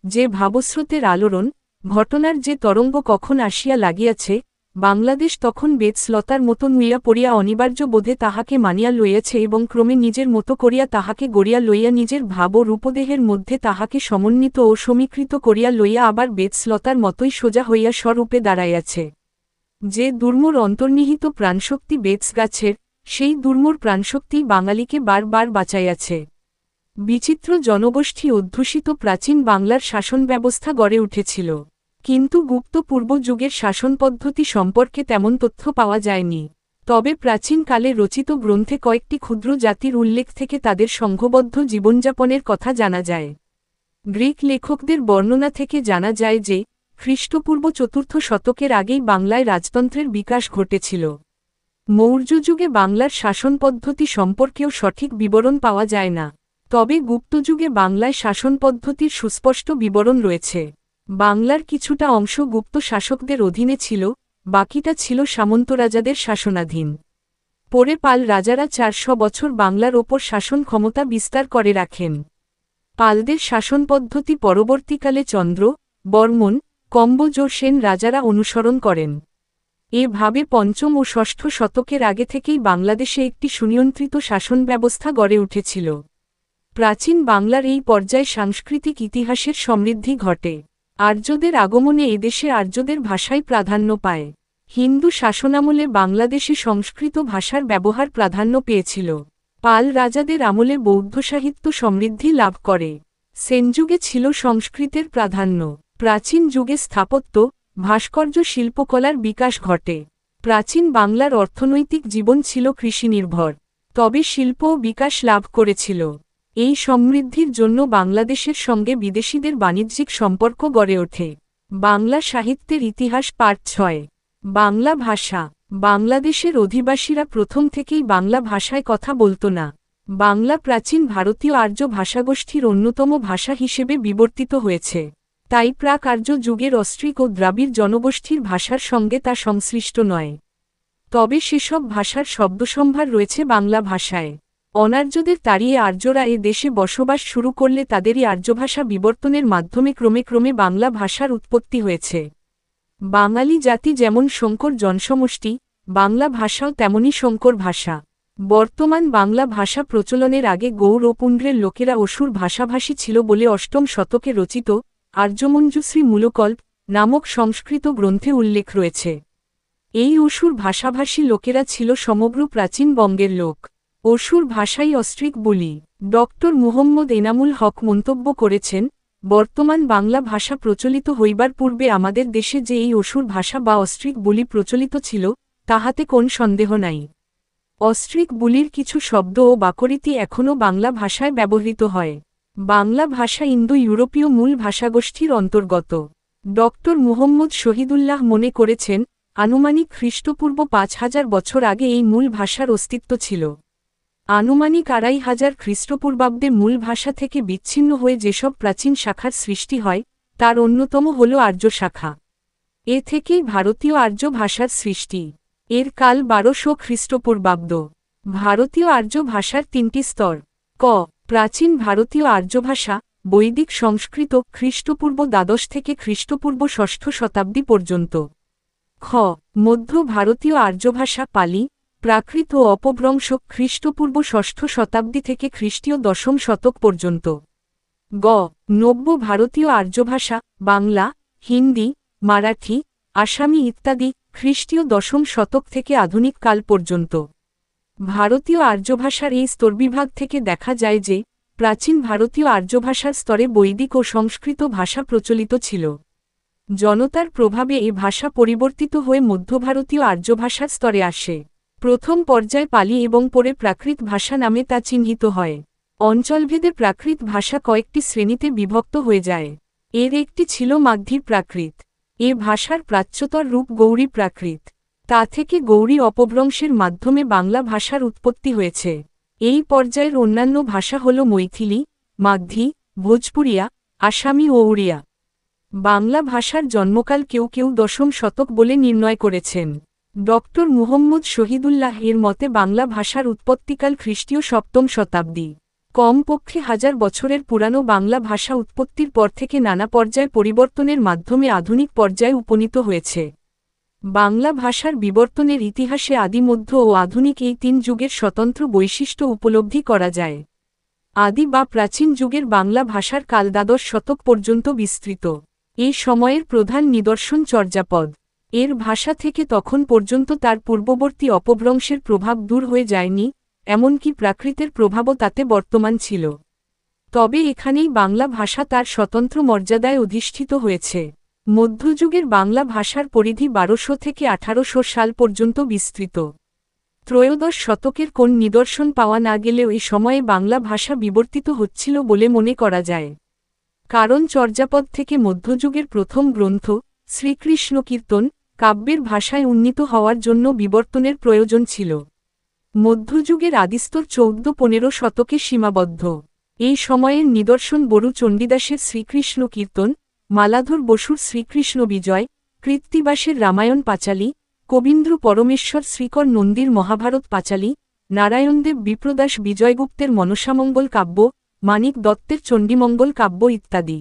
যে ভাবস্রোতের আলোড়ন, ঘটনার যে তরঙ্গ কখন আসিয়া লাগিয়াছে, বাংলাদেশ তখন বেতশ্লতার মতো নুইয়া পড়িয়া অনিবার্য বোধে তাহাকে মানিয়া লইয়াছে এবং ক্রমে নিজের মতো করিয়া তাহাকে গড়িয়া লইয়া নিজের ভাব ও রূপদেহের মধ্যে তাহাকে সমন্বিত ও সমীকৃত করিয়া লইয়া আবার বেতশ্লতার মতোই সোজা হইয়া স্বরূপে দাঁড়াইয়াছে। যে দুর্মর অন্তর্নিহিত প্রাণশক্তি বেতস গাছের, সেই দুর্মর প্রাণশক্তি বাঙালিকে বারবার বাঁচাইয়াছে। বিচিত্র জনগোষ্ঠী অধ্যুষিত প্রাচীন বাংলার শাসন ব্যবস্থা গড়ে উঠেছিল। কিন্তু গুপ্ত পূর্ব যুগের শাসনপদ্ধতি সম্পর্কে তেমন তথ্য পাওয়া যায়নি। তবে প্রাচীনকালে রচিত গ্রন্থে কয়েকটি ক্ষুদ্র জাতির উল্লেখ থেকে তাদের সংঘবদ্ধ জীবনযাপনের কথা জানা যায়। গ্রিক লেখকদের বর্ণনা থেকে জানা যায় যে, খ্রিস্টপূর্ব ৪র্থ শতকের আগেই বাংলায় রাজতন্ত্রের বিকাশ ঘটেছিল। মৌর্য যুগে বাংলার শাসনপদ্ধতি সম্পর্কেও সঠিক বিবরণ পাওয়া যায় না। তবে গুপ্তযুগে বাংলায় শাসনপদ্ধতির সুস্পষ্ট বিবরণ রয়েছে। বাংলার কিছুটা অংশ গুপ্ত শাসকদের অধীনে ছিল, বাকিটা ছিল সামন্তরাজাদের শাসনাধীন। পরে পাল রাজারা ৪০০ বছর বাংলার ওপর শাসন ক্ষমতা বিস্তার করে রাখেন। পালদের শাসনপদ্ধতি পরবর্তীকালে চন্দ্র, বর্মন, কম্বোজ ও সেন রাজারা অনুসরণ করেন। এভাবে পঞ্চম ও ষষ্ঠ শতকের আগে থেকেই বাংলাদেশে একটি সুনিয়ন্ত্রিত শাসন ব্যবস্থা গড়ে উঠেছিল। প্রাচীন বাংলার এই পর্যায়ে সাংস্কৃতিক ইতিহাসের সমৃদ্ধি ঘটে। আর্যদের আগমনে এদেশে আর্যদের ভাষাই প্রাধান্য পায়। হিন্দু শাসনামলে বাংলাদেশে সংস্কৃত ভাষার ব্যবহার প্রাধান্য পেয়েছিল। পাল রাজাদের আমলে বৌদ্ধ সাহিত্য সমৃদ্ধি লাভ করে। সেনযুগে ছিল সংস্কৃতের প্রাধান্য। প্রাচীন যুগে স্থাপত্য, ভাস্কর্য শিল্পকলার বিকাশ ঘটে। প্রাচীন বাংলার অর্থনৈতিক জীবন ছিল কৃষিনির্ভর। তবে শিল্পও বিকাশ লাভ করেছিল। এই সমৃদ্ধির জন্য বাংলাদেশের সঙ্গে বিদেশিদের বাণিজ্যিক সম্পর্ক গড়ে ওঠে। বাংলা সাহিত্যের ইতিহাস পার্ট ৬। বাংলা ভাষা। বাংলাদেশের অধিবাসীরা প্রথম থেকেই বাংলা ভাষায় কথা বলত না। বাংলা প্রাচীন ভারতীয় আর্য ভাষাগোষ্ঠীর অন্যতম ভাষা হিসেবে বিবর্তিত হয়েছে। তাই প্রাক আর্য যুগের অস্ট্রিক ও দ্রাবিড় জনগোষ্ঠীর ভাষার সঙ্গে তা সংশ্লিষ্ট নয়। তবে সেসব ভাষার শব্দসম্ভার রয়েছে বাংলা ভাষায়। অনার্যদের তাড়িয়ে আর্যরা এ দেশে বসবাস শুরু করলে তাদেরই আর্যভাষা বিবর্তনের মাধ্যমে ক্রমে ক্রমে বাংলা ভাষার উৎপত্তি হয়েছে। বাঙালি জাতি যেমন সংকর জনসমষ্টি, বাংলা ভাষাও তেমনই সংকর ভাষা। বর্তমান বাংলা ভাষা প্রচলনের আগে গৌড় ও পুণ্ড্রের লোকেরা অসুর ভাষাভাষী ছিল বলে অষ্টম শতকে রচিত আর্যমঞ্জুশ্রী মূলকল্প নামক সংস্কৃত গ্রন্থে উল্লেখ রয়েছে। এই অসুর ভাষাভাষী লোকেরা ছিল সমগ্র প্রাচীন বঙ্গের লোক। অসুর ভাষাই অস্ট্রিক বলি। ড. মুহম্মদ এনামুল হক মন্তব্য করেছেন, বর্তমান বাংলা ভাষা প্রচলিত হইবার পূর্বে আমাদের দেশে যে এই অসুর ভাষা বা অস্ট্রিক বুলি প্রচলিত ছিল, তাহাতে কোন সন্দেহ নাই। অস্ট্রিক বুলির কিছু শব্দ ও বাকরীতি এখনও বাংলা ভাষায় ব্যবহৃত হয়। বাংলা ভাষা ইন্দো ইউরোপীয় মূল ভাষাগোষ্ঠীর অন্তর্গত। ড. মুহম্মদ শহীদুল্লাহ মনে করেছেন, আনুমানিক খ্রিস্টপূর্ব ৫,০০০ বছর আগে এই মূল ভাষার অস্তিত্ব ছিল। আনুমানিক ২,৫০০ খ্রিস্টপূর্বাব্দে মূল ভাষা থেকে বিচ্ছিন্ন হয়ে যেসব প্রাচীন শাখার সৃষ্টি হয় তার অন্যতম হল আর্য শাখা। এ থেকেই ভারতীয় আর্য ভাষার সৃষ্টি। এর কাল ১২০০ খ্রিস্টপূর্বাব্দ। ভারতীয় আর্য ভাষার তিনটি স্তর। ক. প্রাচীন ভারতীয় আর্য ভাষা, বৈদিক সংস্কৃত, খ্রিস্টপূর্ব দ্বাদশ থেকে খ্রিস্টপূর্ব ষষ্ঠ শতাব্দী পর্যন্ত। খ. মধ্য ভারতীয় আর্য ভাষা, পালি, প্রাকৃত ও অপভ্রংশ, খ্রিস্টপূর্ব ষষ্ঠ শতাব্দী থেকে খ্রিস্টীয় দশম শতক পর্যন্ত। গ. নব্য ভারতীয় আর্য ভাষা, বাংলা, হিন্দি, মারাঠি, আসামি ইত্যাদি, খ্রিস্টীয় দশম শতক থেকে আধুনিক কাল পর্যন্ত। ভারতীয় আর্য ভাষার এই স্তরবিভাগ থেকে দেখা যায় যে প্রাচীন ভারতীয় আর্য ভাষার স্তরে বৈদিক ও সংস্কৃত ভাষা প্রচলিত ছিল। জনতার প্রভাবে এ ভাষা পরিবর্তিত হয়ে মধ্য ভারতীয় আর্য ভাষার স্তরে আসে। প্রথম পর্যায়ে পালি এবং পরে প্রাকৃত ভাষা নামে তা চিহ্নিত হয়। অঞ্চলভেদে প্রাকৃত ভাষা কয়েকটি শ্রেণীতে বিভক্ত হয়ে যায়। এর একটি ছিল মাগধী প্রাকৃত। এ ভাষার প্রাচ্যতর রূপ গৌড়ী প্রাকৃত। তা থেকে গৌড়ী অপভ্রংশের মাধ্যমে বাংলা ভাষার উৎপত্তি হয়েছে। এই পর্যায়ের অন্যান্য ভাষা হল মৈথিলি, মাগধী, ভোজপুরিয়া, আসামি ও উড়িয়া। বাংলা ভাষার জন্মকাল কেউ কেউ দশম শতক বলে নির্ণয় করেছেন। ড. মুহম্মদ শহীদুল্লাহ এর মতে বাংলা ভাষার উৎপত্তিকাল খ্রিস্টীয় সপ্তম শতাব্দী। কমপক্ষে ১০০০ বছরের পুরানো বাংলা ভাষা উৎপত্তির পর থেকে নানা পর্যায় পরিবর্তনের মাধ্যমে আধুনিক পর্যায়ে উপনীত হয়েছে। বাংলা ভাষার বিবর্তনের ইতিহাসে আদি, মধ্য ও আধুনিক এই তিন যুগের স্বতন্ত্র বৈশিষ্ট্য উপলব্ধি করা যায়। আদি বা প্রাচীন যুগের বাংলা ভাষার কাল দ্বাদশ শতক পর্যন্ত বিস্তৃত। এই সময়ের প্রধান নিদর্শন চর্যাপদ। এর ভাষা থেকে তখন পর্যন্ত তার পূর্ববর্তী অপভ্রংশের প্রভাব দূর হয়ে যায়নি, এমনকি প্রাকৃতের প্রভাবও তাতে বর্তমান ছিল। তবে এখানেই বাংলা ভাষা তার স্বতন্ত্র মর্যাদায় অধিষ্ঠিত হয়েছে। মধ্যযুগের বাংলা ভাষার পরিধি ১২০০ থেকে ১৮০০ সাল পর্যন্ত বিস্তৃত। ত্রয়োদশ শতকের কোন নিদর্শন পাওয়া না গেলেও এ সময়ে বাংলা ভাষা বিবর্তিত হচ্ছিল বলে মনে করা যায়। কারণ চর্যাপদ থেকে মধ্যযুগের প্রথম গ্রন্থ, শ্রীকৃষ্ণ কীর্তন, কাব্যের ভাষায় উন্নীত হওয়ার জন্য বিবর্তনের প্রয়োজন ছিল। মধ্যযুগের আদিস্তর ১৪-১৫ শতকে সীমাবদ্ধ। এই সময়ের নিদর্শন বড়ু চণ্ডীদাসের শ্রীকৃষ্ণ কীর্তন, মালাধর বসুর শ্রীকৃষ্ণ বিজয়, কৃত্তিবাসের রামায়ণ পাঁচালী, কবীন্দ্র পরমেশ্বর শ্রীকর নন্দীর মহাভারত পাঁচালী, নারায়ণদেব বিপ্রদাস বিজয়গুপ্তের মনসামঙ্গল কাব্য, মানিক দত্তের চণ্ডীমঙ্গল কাব্য ইত্যাদি।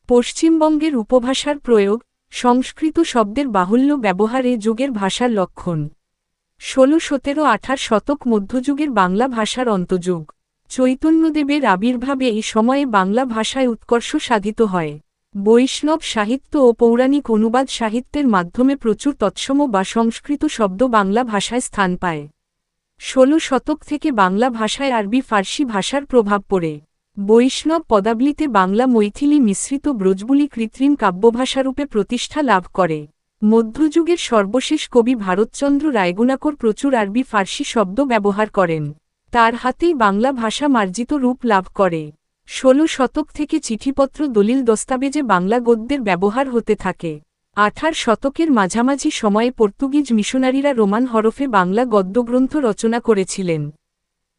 পশ্চিমবঙ্গের উপভাষার প্রয়োগ, সংস্কৃত শব্দের বাহুল্য ব্যবহার এ যুগের ভাষার লক্ষণ। ১৬, ১৭, ১৮ শতক মধ্যযুগের বাংলা ভাষার অন্তযুগ। চৈতন্যদেবের আবির্ভাবে এই সময়ে বাংলা ভাষায় উৎকর্ষ সাধিত হয়। বৈষ্ণব সাহিত্য ও পৌরাণিক অনুবাদ সাহিত্যের মাধ্যমে প্রচুর তৎসম বা সংস্কৃত শব্দ বাংলা ভাষায় স্থান পায়। ১৬ শতক থেকে বাংলা ভাষায় আরবি ফার্সি ভাষার প্রভাব পড়ে। বৈষ্ণব পদাবলিতে বাংলা মৈথিলি মিশ্রিত ব্রজবুলি কৃত্রিম কাব্যভাষারূপে প্রতিষ্ঠা লাভ করে। মধ্যযুগের সর্বশেষ কবি ভারতচন্দ্র রায়গুণাকর প্রচুর আরবি ফার্সি শব্দ ব্যবহার করেন। তার হাতেই বাংলা ভাষা মার্জিত রূপ লাভ করে। ১৬ শতক থেকে চিঠিপত্র দলিল দস্তাবেজে বাংলা গদ্যের ব্যবহার হতে থাকে। ১৮ শতকের মাঝামাঝি সময়ে পর্তুগিজ মিশনারিরা রোমান হরফে বাংলা গদ্যগ্রন্থ রচনা করেছিলেন।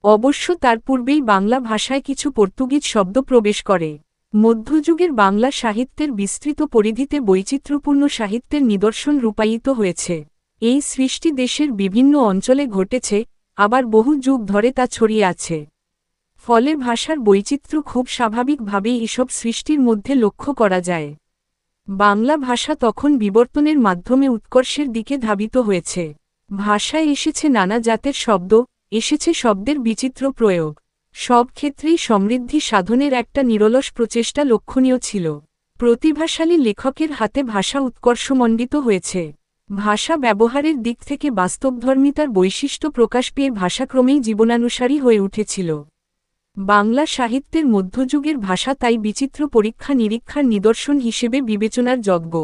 অবশ্য তার পূর্বেই বাংলা ভাষায় কিছু পর্তুগিজ শব্দ প্রবেশ করে। মধ্যযুগের বাংলা সাহিত্যের বিস্তৃত পরিধিতে বৈচিত্র্যপূর্ণ সাহিত্যের নিদর্শন রূপায়িত হয়েছে। এই সৃষ্টি দেশের বিভিন্ন অঞ্চলে ঘটেছে, আবার বহু যুগ ধরে তা ছড়িয়ে আছে। ফলে ভাষার বৈচিত্র্য খুব স্বাভাবিকভাবেই এসব সৃষ্টির মধ্যে লক্ষ্য করা যায়। বাংলা ভাষা তখন বিবর্তনের মাধ্যমে উৎকর্ষের দিকে ধাবিত হয়েছে। ভাষায় এসেছে নানা জাতের শব্দ, এসেছে শব্দের বিচিত্র প্রয়োগ। সব ক্ষেত্রেই সমৃদ্ধি সাধনের একটা নিরলস প্রচেষ্টা লক্ষণীয় ছিল। প্রতিভাশালী লেখকের হাতে ভাষা উৎকর্ষমণ্ডিত হয়েছে। ভাষা ব্যবহারের দিক থেকে বাস্তবধর্মিতার বৈশিষ্ট্য প্রকাশ পেয়ে ভাষাক্রমেই জীবনানুসারী হয়ে উঠেছিল। বাংলা সাহিত্যের মধ্যযুগের ভাষা তাই বিচিত্র পরীক্ষা নিরীক্ষার নিদর্শন হিসেবে বিবেচনার যোগ্য।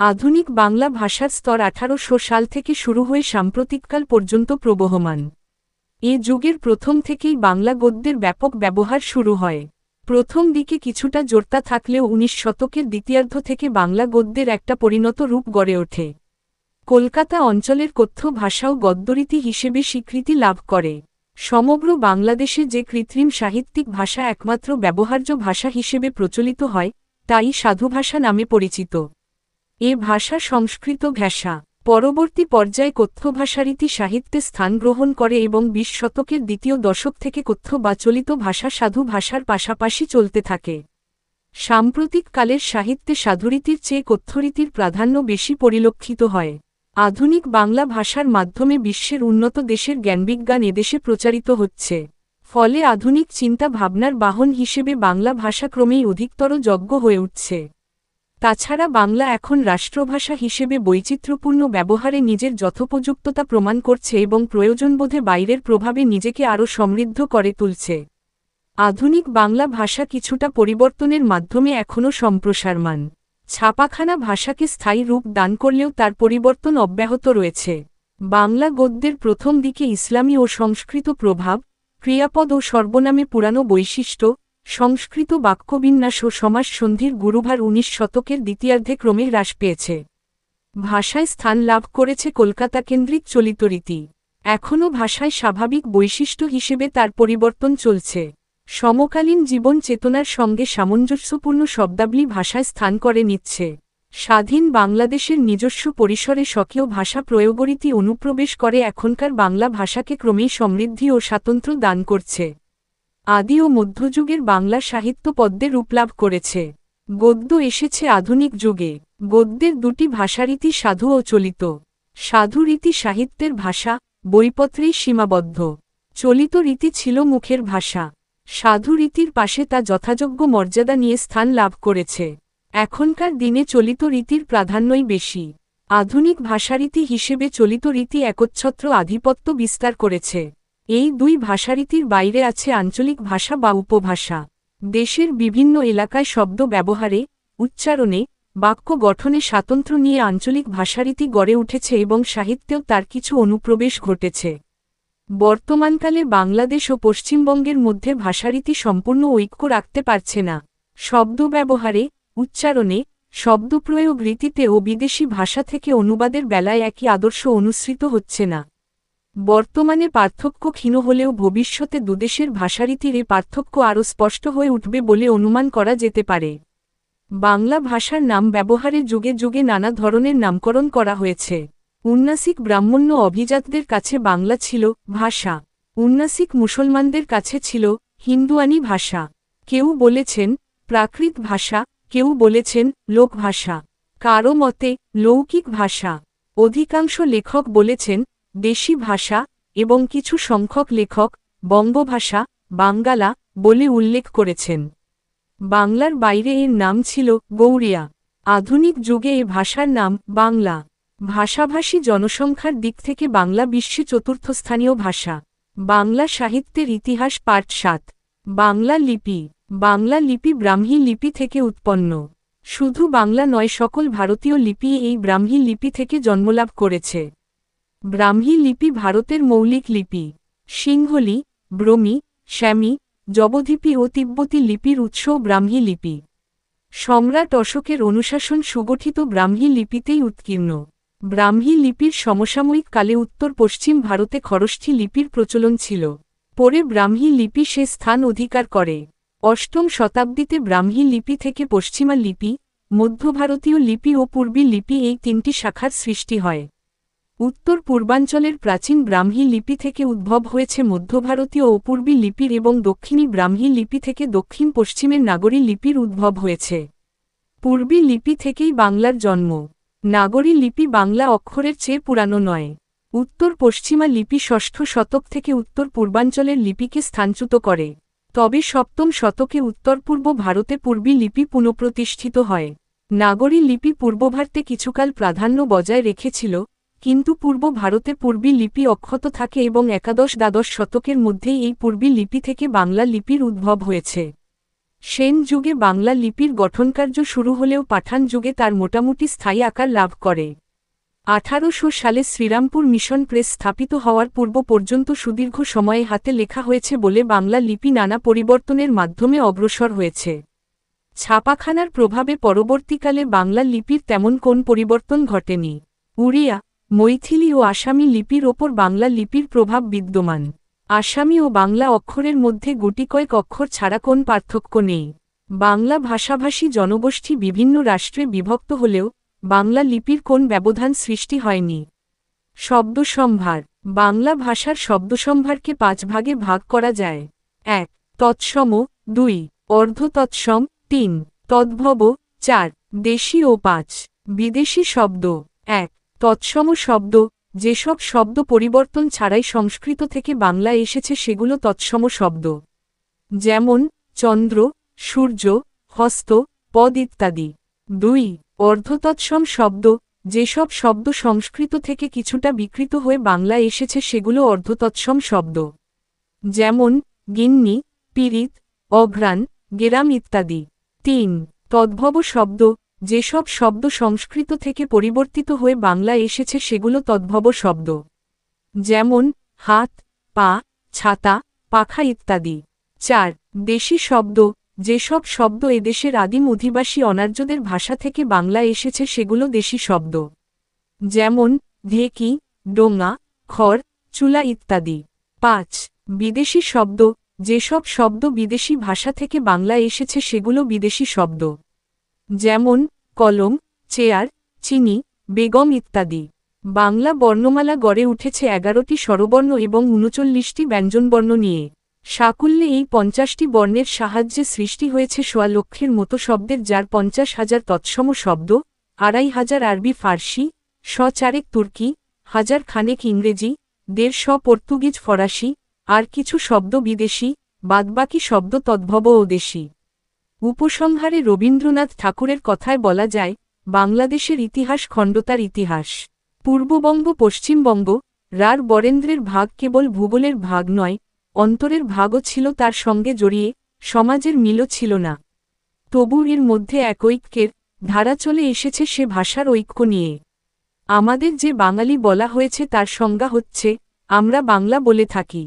আধুনিক বাংলা ভাষার স্তর ১৮০০ সাল থেকে শুরু হয়ে সাম্প্রতিককাল পর্যন্ত প্রবহমান। এ যুগের প্রথম থেকেই বাংলা গদ্যের ব্যাপক ব্যবহার শুরু হয়। প্রথম দিকে কিছুটা জোরতা থাকলেও ১৯ শতকের দ্বিতীয়ার্ধ থেকে বাংলা গদ্যের একটা পরিণত রূপ গড়ে ওঠে। কলকাতা অঞ্চলের কথ্য ভাষাও গদ্যরীতি হিসেবে স্বীকৃতি লাভ করে। সমগ্র বাংলাদেশে যে কৃত্রিম সাহিত্যিক ভাষা একমাত্র ব্যবহার্য ভাষা হিসেবে প্রচলিত হয়, তাই সাধুভাষা নামে পরিচিত। এ ভাষা সংস্কৃত ভাষা। পরবর্তী পর্যায়ে কথ্য ভাষারীতি সাহিত্যে স্থান গ্রহণ করে এবং ২০ শতকের দ্বিতীয় দশক থেকে কথ্য বা চলিত ভাষা সাধু ভাষার পাশাপাশি চলতে থাকে। সাম্প্রতিক কালের সাহিত্যে সাধুরীতির চেয়ে কথ্যরীতির প্রাধান্য বেশি পরিলক্ষিত হয়। আধুনিক বাংলা ভাষার মাধ্যমে বিশ্বের উন্নত দেশের জ্ঞানবিজ্ঞান এদেশে প্রচারিত হচ্ছে। ফলে আধুনিক চিন্তা ভাবনার বাহন হিসেবে বাংলা ভাষা ক্রমেই অধিকতর যোগ্য হয়ে উঠছে। তাছাড়া বাংলা এখন রাষ্ট্রভাষা হিসেবে বৈচিত্র্যপূর্ণ ব্যবহারে নিজের যথোপযুক্ততা প্রমাণ করছে এবং প্রয়োজনবোধে বাইরের প্রভাবে নিজেকে আরও সমৃদ্ধ করে তুলছে। আধুনিক বাংলা ভাষা কিছুটা পরিবর্তনের মাধ্যমে এখনও সম্প্রসারমান। ছাপাখানা ভাষাকে স্থায়ী রূপ দান করলেও তার পরিবর্তন অব্যাহত রয়েছে। বাংলা গদ্যের প্রথম দিকে ইসলামী ও সংস্কৃত প্রভাব, ক্রিয়াপদ ও সর্বনামে পুরানো বৈশিষ্ট্য, সংস্কৃত বাক্যবিন্যাস ও সমাস সন্ধির গুরুভার ১৯ শতকের দ্বিতীয়ার্ধে ক্রমে হ্রাস পেয়েছে। ভাষায় স্থান লাভ করেছে কলকাতা কেন্দ্রিক চলিত রীতি। এখনও ভাষায় স্বাভাবিক বৈশিষ্ট্য হিসেবে তার পরিবর্তন চলছে। সমকালীন জীবন চেতনার সঙ্গে সামঞ্জস্যপূর্ণ শব্দাবলী ভাষায় স্থান করে নিচ্ছে। স্বাধীন বাংলাদেশের নিজস্ব পরিসরে স্বকীয় ভাষা প্রয়োগরীতি অনুপ্রবেশ করে এখনকার বাংলা ভাষাকে ক্রমেই সমৃদ্ধি ও স্বাতন্ত্র্য দান করছে। আদি ও মধ্যযুগের বাংলা সাহিত্য পদ্মে রূপলাভ করেছে। গদ্য এসেছে আধুনিক যুগে। গদ্যের দুটি ভাষারীতি সাধু ও চলিত। সাধু রীতি সাহিত্যের ভাষা, বইপত্রেই সীমাবদ্ধ। চলিত রীতি ছিল মুখের ভাষা। সাধু রীতির পাশে তা যথাযোগ্য মর্যাদা নিয়ে স্থান লাভ করেছে। এখনকার দিনে চলিত রীতির প্রাধান্যই বেশি। আধুনিক ভাষারীতি হিসেবে চলিত রীতি একচ্ছত্র আধিপত্য বিস্তার করেছে। এই দুই ভাষারীতির বাইরে আছে আঞ্চলিক ভাষা বা উপভাষা। দেশের বিভিন্ন এলাকায় শব্দ ব্যবহারে, উচ্চারণে, বাক্য গঠনে স্বাতন্ত্র্য নিয়ে আঞ্চলিক ভাষারীতি গড়ে উঠেছে এবং সাহিত্যেও তার কিছু অনুপ্রবেশ ঘটেছে। বর্তমানকালে বাংলাদেশ ও পশ্চিমবঙ্গের মধ্যে ভাষারীতি সম্পূর্ণ ঐক্য রাখতে পারছে না। শব্দ ব্যবহারে, উচ্চারণে, শব্দপ্রয়োগ রীতিতে ও বিদেশি ভাষা থেকে অনুবাদের বেলায় একই আদর্শ অনুসৃত হচ্ছে না। বর্তমানে পার্থক্য ক্ষীণ হলেও ভবিষ্যতে দুদেশের ভাষারীতির এ পার্থক্য আরও স্পষ্ট হয়ে উঠবে বলে অনুমান করা যেতে পারে। বাংলা ভাষার নাম ব্যবহারে যুগে যুগে নানা ধরনের নামকরণ করা হয়েছে। উন্নাসিক ব্রাহ্মণ্য অভিজাতদের কাছে বাংলা ছিল ভাষা। উন্নাসিক মুসলমানদের কাছে ছিল হিন্দুয়ানি ভাষা। কেউ বলেছেন প্রাকৃত ভাষা, কেউ বলেছেন লোকভাষা, কারও মতে লৌকিক ভাষা। অধিকাংশ লেখক বলেছেন দেশি ভাষা এবং কিছু সংখ্যক লেখক বঙ্গভাষা, বাঙ্গালা বলে উল্লেখ করেছেন। বাংলার বাইরে এর নাম ছিল গৌড়িয়া। আধুনিক যুগে এ ভাষার নাম বাংলা। ভাষাভাষী জনসংখ্যার দিক থেকে বাংলা বিশ্বে চতুর্থ স্থানীয় ভাষা। বাংলা সাহিত্যের ইতিহাস পার্ট ৭। বাংলা লিপি। বাংলা লিপি ব্রাহ্মী লিপি থেকে উৎপন্ন। শুধু বাংলা নয়, সকল ভারতীয় লিপি এই ব্রাহ্মী লিপি থেকে জন্মলাভ করেছে। ব্রাহ্মী লিপি ভারতের মৌলিক লিপি। সিংহলি, ব্রহ্মী, শ্যামী, জবধিপি ও তিব্বতী লিপির উৎস ব্রাহ্মী লিপি। সম্রাট অশোকের অনুশাসন সুগঠিত ব্রাহ্মী লিপিতেই উৎকীর্ণ। ব্রাহ্মী লিপির সমসাময়িক কালে উত্তর পশ্চিম ভারতে খরষ্ঠী লিপির প্রচলন ছিল। পরে ব্রাহ্মী লিপি সে স্থান অধিকার করে। অষ্টম শতাব্দীতে ব্রাহ্মী লিপি থেকে পশ্চিমা লিপি, মধ্য ভারতীয় লিপি ও পূর্বী লিপি এই তিনটি শাখার সৃষ্টি হয়। উত্তর পূর্বাঞ্চলের প্রাচীন ব্রাহ্মী লিপি থেকে উদ্ভব হয়েছে মধ্য ভারতীয় ও পূর্বী লিপির এবং দক্ষিণী ব্রাহ্মী লিপি থেকে দক্ষিণ পশ্চিমের নাগরী লিপির উদ্ভব হয়েছে। পূর্বী লিপি থেকেই বাংলার জন্ম। নাগরী লিপি বাংলা অক্ষরের চেয়ে পুরানো নয়। উত্তর পশ্চিমা লিপি ষষ্ঠ শতক থেকে উত্তর পূর্বাঞ্চলের লিপিকে স্থানচ্যুত করে। তবে সপ্তম শতকে উত্তর পূর্ব ভারতে পূর্বী লিপি পুনঃপ্রতিষ্ঠিত হয়। নাগরী লিপি পূর্ব ভারতে কিছুকাল প্রাধান্য বজায় রেখেছিল, কিন্তু পূর্ব ভারতে পূর্বী লিপি অক্ষত থাকে এবং একাদশ-দ্বাদশ শতকের মধ্যেই এই পূর্বী লিপি থেকে বাংলা লিপির উদ্ভব হয়েছে। সেন যুগে বাংলা লিপির গঠনকার্য শুরু হলেও পাঠান যুগে তার মোটামুটি স্থায়ী আকার লাভ করে। 1800 সালে শ্রীরামপুর মিশন প্রেস স্থাপিত হওয়ার পূর্ব পর্যন্ত সুদীর্ঘ সময়ে হাতে লেখা হয়েছে বলে বাংলা লিপি নানা পরিবর্তনের মাধ্যমে অগ্রসর হয়েছে। ছাপাখানার প্রভাবে পরবর্তীকালে বাংলা লিপির তেমন কোন পরিবর্তন ঘটেনি। উড়িয়া, মৈথিলি ও আসামি লিপির ওপর বাংলা লিপির প্রভাব বিদ্যমান। আসামি ও বাংলা অক্ষরের মধ্যে গুটিকয়েক অক্ষর ছাড়া কোন পার্থক্য নেই। বাংলা ভাষাভাষী জনগোষ্ঠী বিভিন্ন রাষ্ট্রে বিভক্ত হলেও বাংলা লিপির কোন ব্যবধান সৃষ্টি হয়নি। শব্দসম্ভার। বাংলা ভাষার শব্দসম্ভারকে 5 ভাগে ভাগ করা যায়। 1. তৎসম, 2. অর্ধতৎসম, 3. তদ্ভব, 4. দেশি ও 5. বিদেশি শব্দ। 1. তৎসম শব্দ। যেসব শব্দ পরিবর্তন ছাড়াই সংস্কৃত থেকে বাংলা এসেছে সেগুলো তৎসম শব্দ। যেমন চন্দ্র, সূর্য, হস্ত, পদ ইত্যাদি। 2. অর্ধতৎসম শব্দ। যেসব শব্দ সংস্কৃত থেকে কিছুটা বিকৃত হয়ে বাংলা এসেছে সেগুলো অর্ধতৎসম শব্দ। যেমন গিন্নি, পীড়িত, অঘ্রাণ, গেরাম ইত্যাদি। 3. তদ্ভব শব্দ। যেসব শব্দ সংস্কৃত থেকে পরিবর্তিত হয়ে বাংলা এসেছে সেগুলো তদ্ভব শব্দ। যেমন হাত, পা, ছাতা, পাখা ইত্যাদি। 4. দেশি শব্দ। যেসব শব্দ এদেশের আদিম অধিবাসী অনার্যদের ভাষা থেকে বাংলা এসেছে সেগুলো দেশি শব্দ। যেমন ঢেকি, ডোঙা, খড়, চুলা ইত্যাদি। 5. বিদেশি শব্দ। যেসব শব্দ বিদেশি ভাষা থেকে বাংলা এসেছে সেগুলো বিদেশি শব্দ। যেমন কলম, চেয়ার, চিনি, বেগম ইত্যাদি। বাংলা বর্ণমালা গড়ে উঠেছে 11টি স্বরবর্ণ এবং 39টি ব্যঞ্জনবর্ণ নিয়ে। সাকুল্যে এই 50টি বর্ণের সাহায্যে সৃষ্টি হয়েছে 1.25 লক্ষের মতো শব্দের, যার 50,000 তৎসম শব্দ, 2,500 আরবি ফার্সি, 4 তুর্কি, 1000 খানেক ইংরেজি, 150 পর্তুগিজ ফরাসি, আর কিছু শব্দ বিদেশি, বাদবাকি শব্দ তদ্ভব ও দেশি। উপসংহারে রবীন্দ্রনাথ ঠাকুরের কথায় বলা যায়, বাংলাদেশের ইতিহাস খণ্ডতার ইতিহাস। পূর্ববঙ্গ পশ্চিমবঙ্গ, রার বরেন্দ্রের ভাগ কেবল ভূগোলের ভাগ নয়, অন্তরের ভাগও ছিল তার সঙ্গে জড়িয়ে, সমাজের মিলও ছিল না। তবু এর মধ্যে এক ঐক্যের ধারা চলে এসেছে, সে ভাষার ঐক্য নিয়ে। আমাদের যে বাঙালি বলা হয়েছে তার সংজ্ঞা হচ্ছে, আমরা বাংলা বলে থাকি।